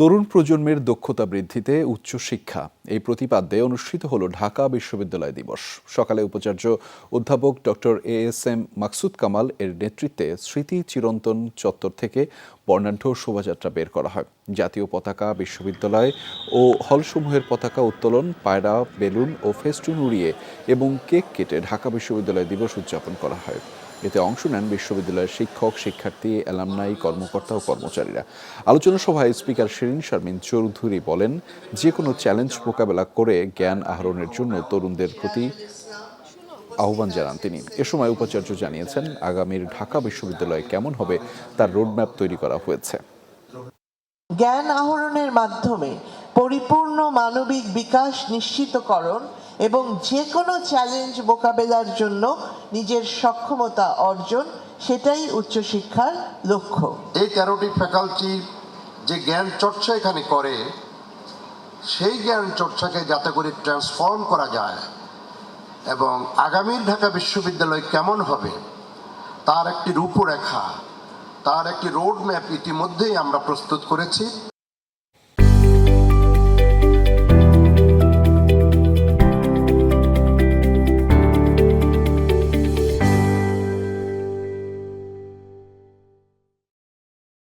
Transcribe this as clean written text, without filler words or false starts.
তরুণ প্রজন্মের দক্ষতা বৃদ্ধিতে উচ্চশিক্ষা এই প্রতিপাদ্যে অনুষ্ঠিত হলো ঢাকা বিশ্ববিদ্যালয় দিবস। সকালে উপাচার্য অধ্যাপক ডক্টর এএসএম মাকসুদ কামাল এর নেতৃত্বে স্মৃতি চিরন্তন চত্বর থেকে বর্ণাঢ্য শোভাযাত্রা বের করা হয়। জাতীয় পতাকা, বিশ্ববিদ্যালয় ও হলসমূহের পতাকা উত্তোলন, পায়রা, বেলুন ও ফেস্টুন উড়িয়ে এবং কেক কেটে ঢাকা বিশ্ববিদ্যালয় দিবস উদযাপন করা হয়। এতে অংশ নেন বিশ্ববিদ্যালয়ের শিক্ষক, শিক্ষার্থী, অ্যালামনাই, কর্মকর্তা ও কর্মচারীরা। আলোচনা সভায় স্পিকার শিরিন শারমিন চৌধুরী বলেন, যে কোনো চ্যালেঞ্জ মোকাবেলা করে জ্ঞান আহরণের জন্য তরুণদের প্রতি আহ্বান জানান তিনি। এ সময় উপাচার্য জানিয়েছেন, আগামীর ঢাকা বিশ্ববিদ্যালয় কেমন হবে তার রোডম্যাপ তৈরি করা হয়েছে। জ্ঞান আহরণের মাধ্যমে পরিপূর্ণ মানবিক বিকাশ নিশ্চিতকরণ এবং যে কোনো চ্যালেঞ্জ মোকাবেলার জন্য নিজের সক্ষমতা অর্জন, সেটাই উচ্চশিক্ষার লক্ষ্য। এই 13টি ফ্যাকাল্টি যে জ্ঞান চর্চা এখানে করে, সেই জ্ঞান চর্চাকে যাতে করে ট্রান্সফর্ম করা যায় এবং আগামীর ঢাকা বিশ্ববিদ্যালয় কেমন হবে তার একটি রূপরেখা, তার একটি রোড ম্যাপ ইতিমধ্যেই আমরা প্রস্তুত করেছি।